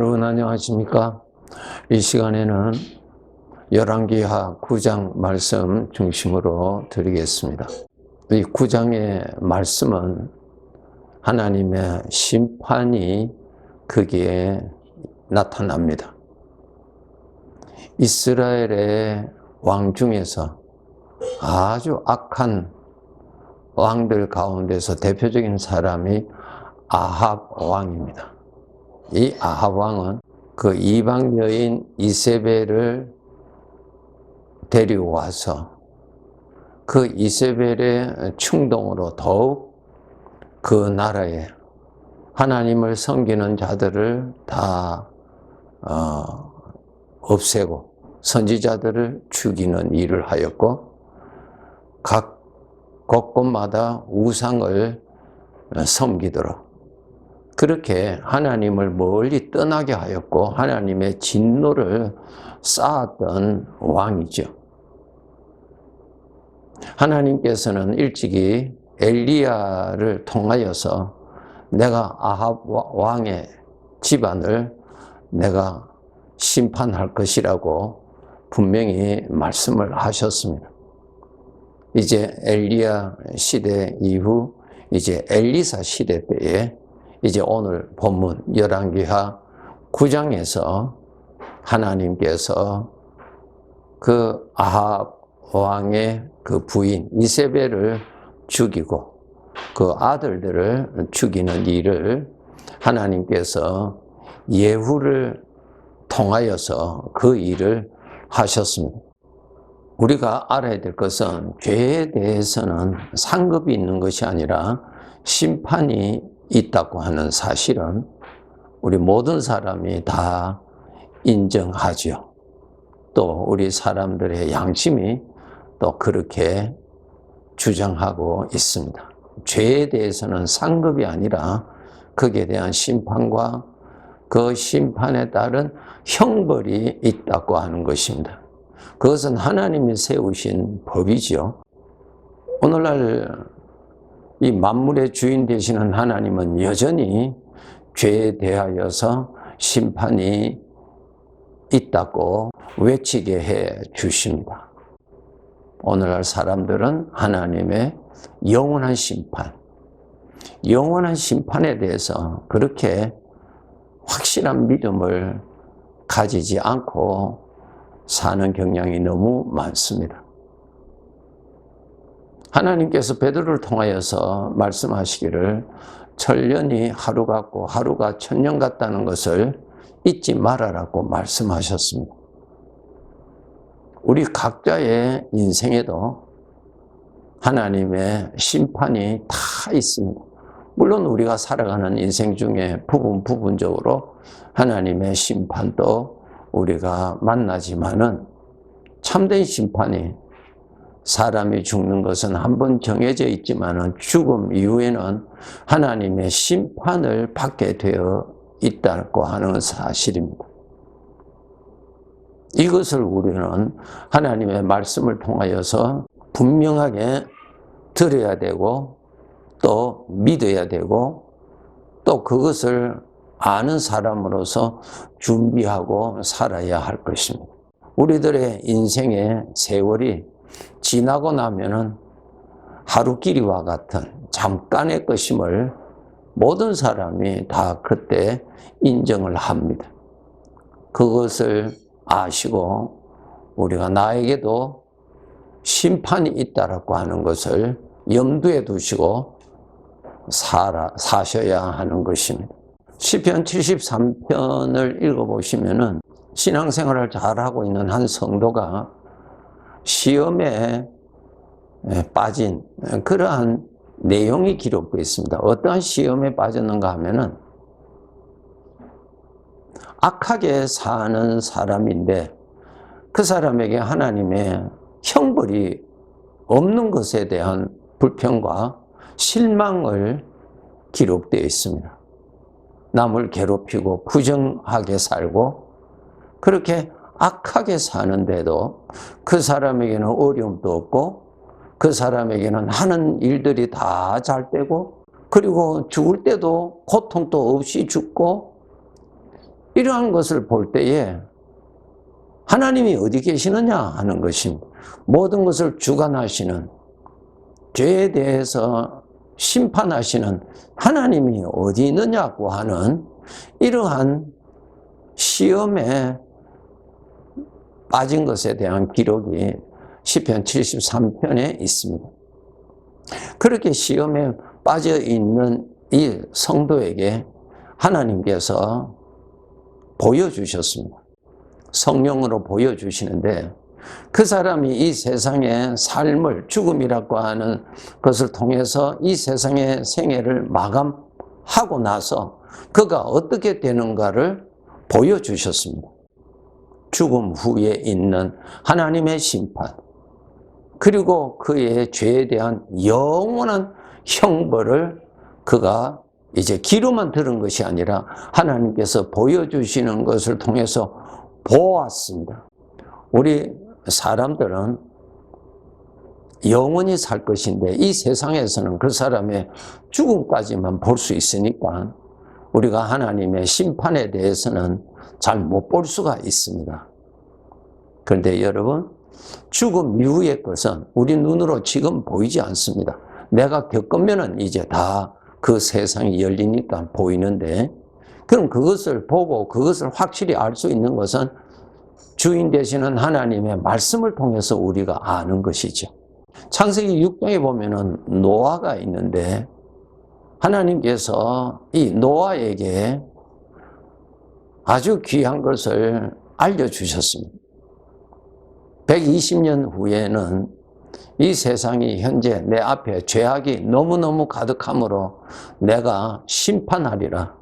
여러분 안녕하십니까? 이 시간에는 열왕기하 9장 말씀 중심으로 드리겠습니다. 이 9장의 말씀은 하나님의 심판이 거기에 나타납니다. 이스라엘의 왕 중에서 아주 악한 왕들 가운데서 대표적인 사람이 아합 왕입니다. 이 아합 왕은 그 이방 여인 이세벨을 데리고 와서 그 이세벨의 충동으로 더욱 그 나라에 하나님을 섬기는 자들을 다 없애고 선지자들을 죽이는 일을 하였고, 각 곳곳마다 우상을 섬기도록 그렇게 하나님을 멀리 떠나게 하였고 하나님의 진노를 쌓았던 왕이죠. 하나님께서는 일찍이 엘리야를 통하여서 내가 아합 왕의 집안을 내가 심판할 것이라고 분명히 말씀을 하셨습니다. 이제 엘리야 시대 이후 이제 엘리사 시대 때에 이제 오늘 본문 열왕기하 9장에서 하나님께서 그 아합 왕의 그 부인 이세벨을 죽이고 그 아들들을 죽이는 일을 하나님께서 예후를 통하여서 그 일을 하셨습니다. 우리가 알아야 될 것은 죄에 대해서는 상급이 있는 것이 아니라 심판이 있다고 하는 사실은 우리 모든 사람이 다 인정하죠. 또 우리 사람들의 양심이 또 그렇게 주장하고 있습니다. 죄에 대해서는 상급이 아니라 거기에 대한 심판과 그 심판에 따른 형벌이 있다고 하는 것입니다. 그것은 하나님이 세우신 법이죠. 오늘날 이 만물의 주인 되시는 하나님은 여전히 죄에 대하여서 심판이 있다고 외치게 해 주십니다. 오늘날 사람들은 하나님의 영원한 심판에 대해서 그렇게 확실한 믿음을 가지지 않고 사는 경향이 너무 많습니다. 하나님께서 베드로를 통하여서 말씀하시기를 천년이 하루 같고 하루가 천년 같다는 것을 잊지 말아라고 말씀하셨습니다. 우리 각자의 인생에도 하나님의 심판이 다 있습니다. 물론 우리가 살아가는 인생 중에 부분적으로 하나님의 심판도 우리가 만나지만은 참된 심판이 사람이 죽는 것은 한번 정해져 있지만은 죽음 이후에는 하나님의 심판을 받게 되어 있다고 하는 사실입니다. 이것을 우리는 하나님의 말씀을 통하여서 분명하게 들어야 되고 또 믿어야 되고 또 그것을 아는 사람으로서 준비하고 살아야 할 것입니다. 우리들의 인생의 세월이 지나고 나면은 하루끼리와 같은 잠깐의 것임을 모든 사람이 다 그때 인정을 합니다. 그것을 아시고 우리가 나에게도 심판이 있다라고 하는 것을 염두에 두시고 사셔야 하는 것입니다. 시편 73편을 읽어보시면은 신앙생활을 잘하고 있는 한 성도가 시험에 빠진 그러한 내용이 기록되어 있습니다. 어떠한 시험에 빠졌는가 하면은 악하게 사는 사람인데 그 사람에게 하나님의 형벌이 없는 것에 대한 불평과 실망을 기록되어 있습니다. 남을 괴롭히고 부정하게 살고 그렇게 악하게 사는데도 그 사람에게는 어려움도 없고 그 사람에게는 하는 일들이 다 잘 되고 그리고 죽을 때도 고통도 없이 죽고 이러한 것을 볼 때에 하나님이 어디 계시느냐 하는 것입니다. 모든 것을 주관하시는, 죄에 대해서 심판하시는 하나님이 어디 있느냐고 하는 이러한 시험에 빠진 것에 대한 기록이 시편 73편에 있습니다. 그렇게 시험에 빠져 있는 이 성도에게 하나님께서 보여주셨습니다. 성령으로 보여주시는데 그 사람이 이 세상의 삶을, 죽음이라고 하는 것을 통해서 이 세상의 생애를 마감하고 나서 그가 어떻게 되는가를 보여주셨습니다. 죽음 후에 있는 하나님의 심판, 그리고 그의 죄에 대한 영원한 형벌을 그가 이제 귀로만 들은 것이 아니라 하나님께서 보여주시는 것을 통해서 보았습니다. 우리 사람들은 영원히 살 것인데 이 세상에서는 그 사람의 죽음까지만 볼 수 있으니까 우리가 하나님의 심판에 대해서는 잘 못 볼 수가 있습니다. 그런데 여러분, 죽음 이후의 것은 우리 눈으로 지금 보이지 않습니다. 내가 겪으면은 이제 다 그 세상이 열리니까 보이는데, 그럼 그것을 보고 그것을 확실히 알 수 있는 것은 주인 되시는 하나님의 말씀을 통해서 우리가 아는 것이죠. 창세기 6장에 보면은 노아가 있는데 하나님께서 이 노아에게 아주 귀한 것을 알려주셨습니다. 120년 후에는 이 세상이 현재 내 앞에 죄악이 너무너무 가득하므로 내가 심판하리라.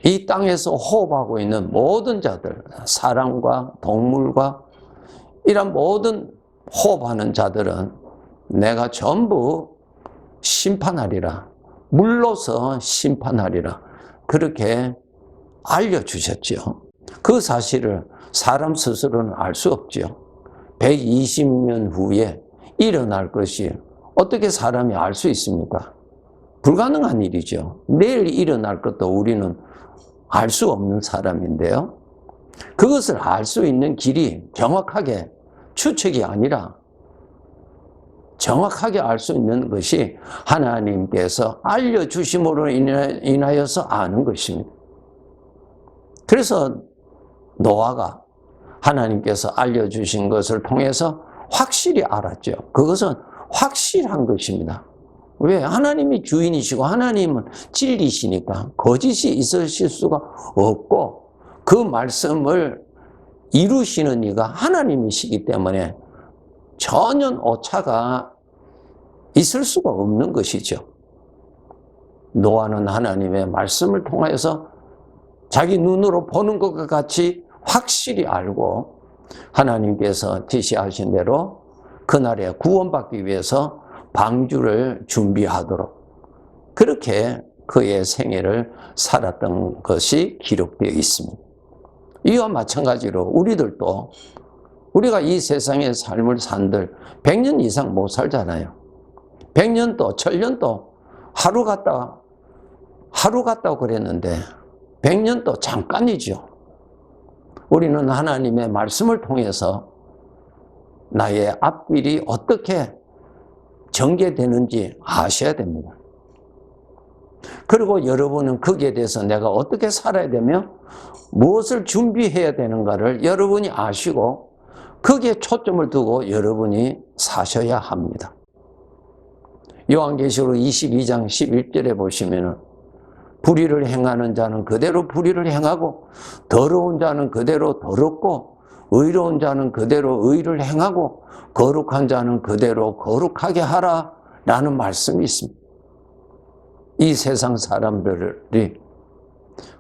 이 땅에서 호흡하고 있는 모든 자들, 사람과 동물과 이런 모든 호흡하는 자들은 내가 전부 심판하리라. 물로서 심판하리라. 그렇게 알려주셨죠. 그 사실을 사람 스스로는 알 수 없죠. 120년 후에 일어날 것이 어떻게 사람이 알 수 있습니까? 불가능한 일이죠. 내일 일어날 것도 우리는 알 수 없는 사람인데요. 그것을 알 수 있는 길이 정확하게 추측이 아니라 정확하게 알 수 있는 것이 하나님께서 알려주심으로 인하여서 아는 것입니다. 그래서 노아가 하나님께서 알려주신 것을 통해서 확실히 알았죠. 그것은 확실한 것입니다. 왜? 하나님이 주인이시고 하나님은 진리시니까 거짓이 있으실 수가 없고 그 말씀을 이루시는 이가 하나님이시기 때문에 전혀 오차가 있을 수가 없는 것이죠. 노아는 하나님의 말씀을 통해서 자기 눈으로 보는 것과 같이 확실히 알고 하나님께서 지시하신 대로 그날에 구원받기 위해서 방주를 준비하도록 그렇게 그의 생애를 살았던 것이 기록되어 있습니다. 이와 마찬가지로 우리들도 우리가 이 세상의 삶을 산들 100년 이상 못 살잖아요. 100년도, 1000년도 하루 갔다고 그랬는데 100년도 잠깐이죠. 우리는 하나님의 말씀을 통해서 나의 앞길이 어떻게 전개되는지 아셔야 됩니다. 그리고 여러분은 거기에 대해서 내가 어떻게 살아야 되며 무엇을 준비해야 되는가를 여러분이 아시고 거기에 초점을 두고 여러분이 사셔야 합니다. 요한계시록 22장 11절에 보시면은 불의를 행하는 자는 그대로 불의를 행하고 더러운 자는 그대로 더럽고 의로운 자는 그대로 의를 행하고 거룩한 자는 그대로 거룩하게 하라 라는 말씀이 있습니다. 이 세상 사람들이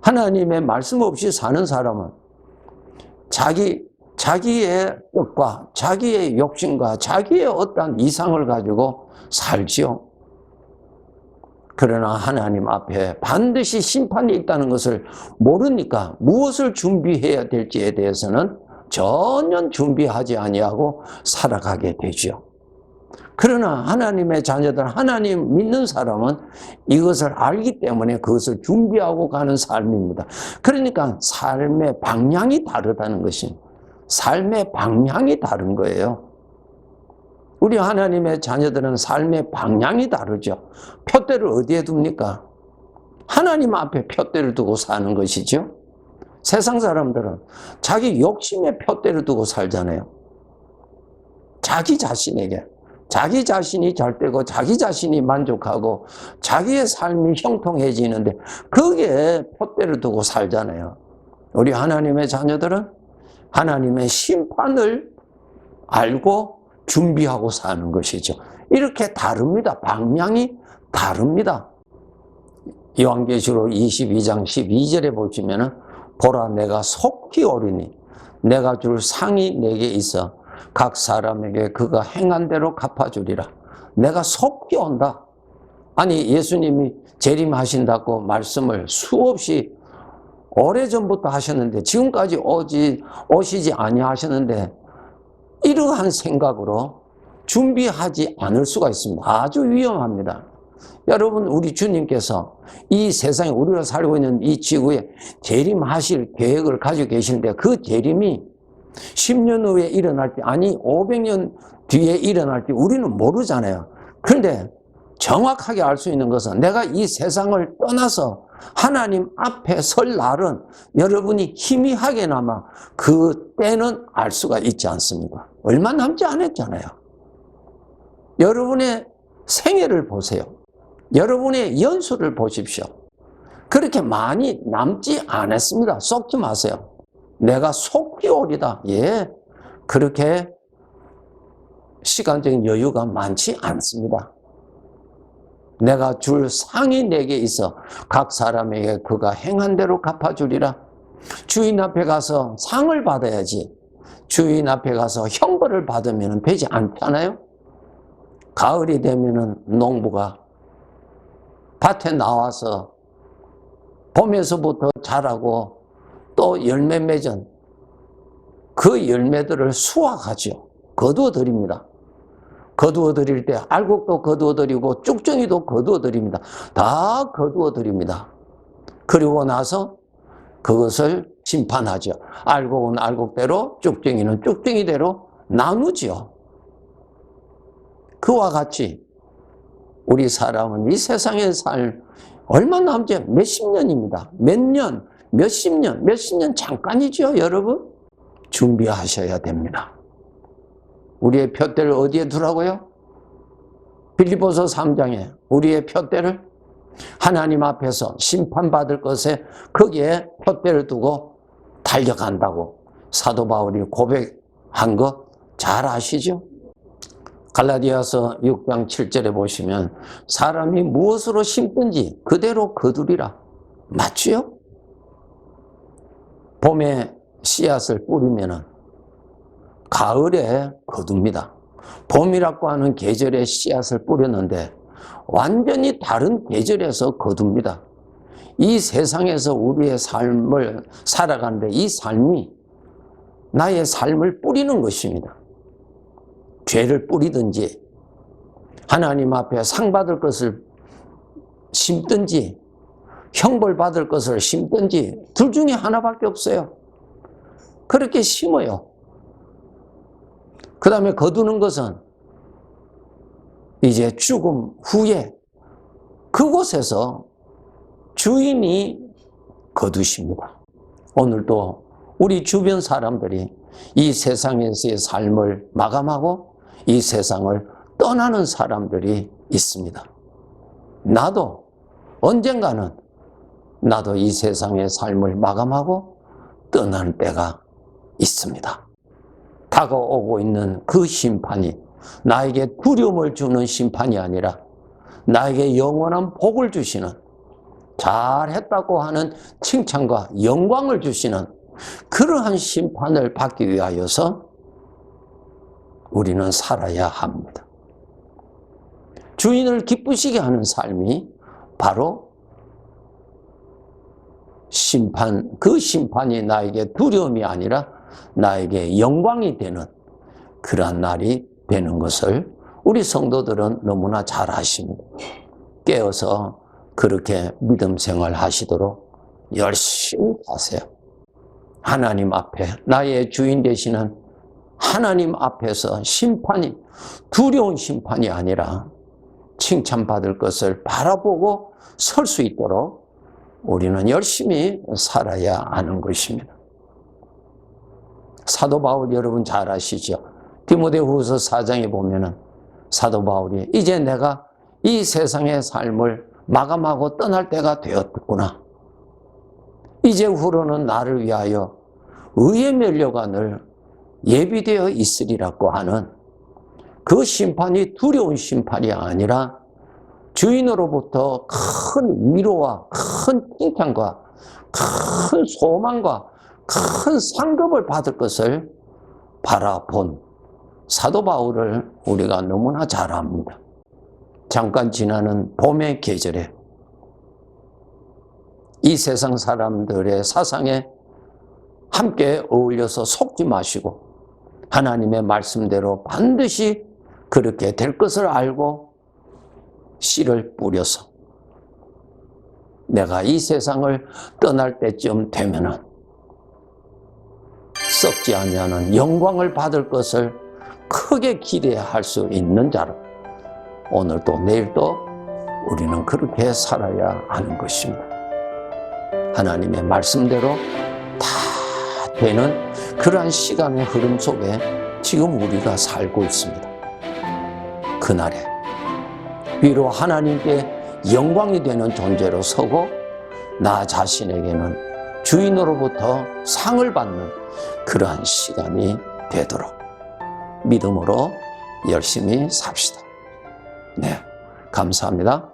하나님의 말씀 없이 사는 사람은 자기의 뜻과 자기의 욕심과 자기의 어떠한 이상을 가지고 살지요. 그러나 하나님 앞에 반드시 심판이 있다는 것을 모르니까 무엇을 준비해야 될지에 대해서는 전혀 준비하지 아니하고 살아가게 되죠. 그러나 하나님의 자녀들, 하나님 믿는 사람은 이것을 알기 때문에 그것을 준비하고 가는 삶입니다. 그러니까 삶의 방향이 다르다는 것입니다. 삶의 방향이 다른 거예요. 우리 하나님의 자녀들은 삶의 방향이 다르죠. 표대를 어디에 둡니까? 하나님 앞에 표대를 두고 사는 것이죠. 세상 사람들은 자기 욕심에 표대를 두고 살잖아요. 자기 자신에게. 자기 자신이 잘 되고 자기 자신이 만족하고 자기의 삶이 형통해지는데 거기에 표대를 두고 살잖아요. 우리 하나님의 자녀들은 하나님의 심판을 알고 준비하고 사는 것이죠. 이렇게 다릅니다. 방향이 다릅니다. 요한계시록 22장 12절에 보시면은 보라 내가 속히 오리니 내가 줄 상이 내게 있어 각 사람에게 그가 행한 대로 갚아주리라. 내가 속히 온다. 아니 예수님이 재림하신다고 말씀을 수없이 오래전부터 하셨는데 지금까지 오시지 아니하셨는데 이러한 생각으로 준비하지 않을 수가 있습니다. 아주 위험합니다. 여러분 우리 주님께서 이 세상에 우리가 살고 있는 이 지구에 재림하실 계획을 가지고 계시는데 그 재림이 10년 후에 일어날지 아니 500년 뒤에 일어날지 우리는 모르잖아요. 그런데 정확하게 알 수 있는 것은 내가 이 세상을 떠나서 하나님 앞에 설 날은 여러분이 희미하게나마 그 때는 알 수가 있지 않습니까? 얼마 남지 않았잖아요. 여러분의 생애를 보세요. 여러분의 연수를 보십시오. 그렇게 많이 남지 않았습니다. 속지 마세요. 내가 속히 오리다. 예, 그렇게 시간적인 여유가 많지 않습니다. 내가 줄 상이 내게 있어 각 사람에게 그가 행한 대로 갚아주리라. 주인 앞에 가서 상을 받아야지 주인 앞에 가서 형벌을 받으면 되지 않잖아요. 가을이 되면 농부가 밭에 나와서 봄에서부터 자라고 또 열매 맺은 그 열매들을 수확하죠. 거두어 드립니다. 거두어 드릴 때 알곡도 거두어 드리고 쭉정이도 거두어 드립니다. 다 거두어 드립니다. 그리고 나서 그것을 심판하죠. 알곡은 알곡대로 쭉정이는 쭉정이대로 나누죠. 그와 같이 우리 사람은 이 세상의 삶 얼마 남지 몇십 년입니다. 몇 년, 몇십 년, 몇십 년 잠깐이죠, 여러분. 준비하셔야 됩니다. 우리의 표대를 어디에 두라고요? 빌립보서 3장에 우리의 표대를 하나님 앞에서 심판받을 것에 거기에 표대를 두고 달려간다고 사도 바울이 고백한 거 잘 아시죠? 갈라디아서 6장 7절에 보시면 사람이 무엇으로 심든지 그대로 거두리라. 맞지요? 봄에 씨앗을 뿌리면은 가을에 거둡니다. 봄이라고 하는 계절에 씨앗을 뿌렸는데 완전히 다른 계절에서 거둡니다. 이 세상에서 우리의 삶을 살아가는데 이 삶이 나의 삶을 뿌리는 것입니다. 죄를 뿌리든지 하나님 앞에 상 받을 것을 심든지 형벌 받을 것을 심든지 둘 중에 하나밖에 없어요. 그렇게 심어요. 그 다음에 거두는 것은 이제 죽음 후에 그곳에서 주인이 거두십니다. 오늘도 우리 주변 사람들이 이 세상에서의 삶을 마감하고 이 세상을 떠나는 사람들이 있습니다. 나도 언젠가는 나도 이 세상의 삶을 마감하고 떠날 때가 있습니다. 다가오고 있는 그 심판이 나에게 두려움을 주는 심판이 아니라 나에게 영원한 복을 주시는 잘했다고 하는 칭찬과 영광을 주시는 그러한 심판을 받기 위하여서 우리는 살아야 합니다. 주인을 기쁘시게 하는 삶이 바로 그 심판이 나에게 두려움이 아니라 나에게 영광이 되는 그러한 날이 되는 것을 우리 성도들은 너무나 잘 아십니다. 깨어서 그렇게 믿음 생활 하시도록 열심히 하세요. 하나님 앞에, 나의 주인 되시는 하나님 앞에서 심판이 두려운 심판이 아니라 칭찬받을 것을 바라보고 설 수 있도록 우리는 열심히 살아야 하는 것입니다. 사도 바울 여러분 잘 아시죠? 디모데후서 4장에 보면은 사도 바울이 이제 내가 이 세상의 삶을 마감하고 떠날 때가 되었구나. 이제 후로는 나를 위하여 의의 면류가 늘 예비되어 있으리라고 하는 그 심판이 두려운 심판이 아니라 주인으로부터 큰 위로와 큰 칭찬과 큰 소망과 큰 상급을 받을 것을 바라본 사도 바울을 우리가 너무나 잘 압니다. 잠깐 지나는 봄의 계절에 이 세상 사람들의 사상에 함께 어울려서 속지 마시고 하나님의 말씀대로 반드시 그렇게 될 것을 알고 씨를 뿌려서 내가 이 세상을 떠날 때쯤 되면은 썩지 아니하는 영광을 받을 것을 크게 기대할 수 있는 자로 오늘도 내일도 우리는 그렇게 살아야 하는 것입니다. 하나님의 말씀대로 다 되는 그러한 시간의 흐름 속에 지금 우리가 살고 있습니다. 그날에 비록 하나님께 영광이 되는 존재로 서고 나 자신에게는 주인으로부터 상을 받는 그러한 시간이 되도록 믿음으로 열심히 삽시다. 네, 감사합니다.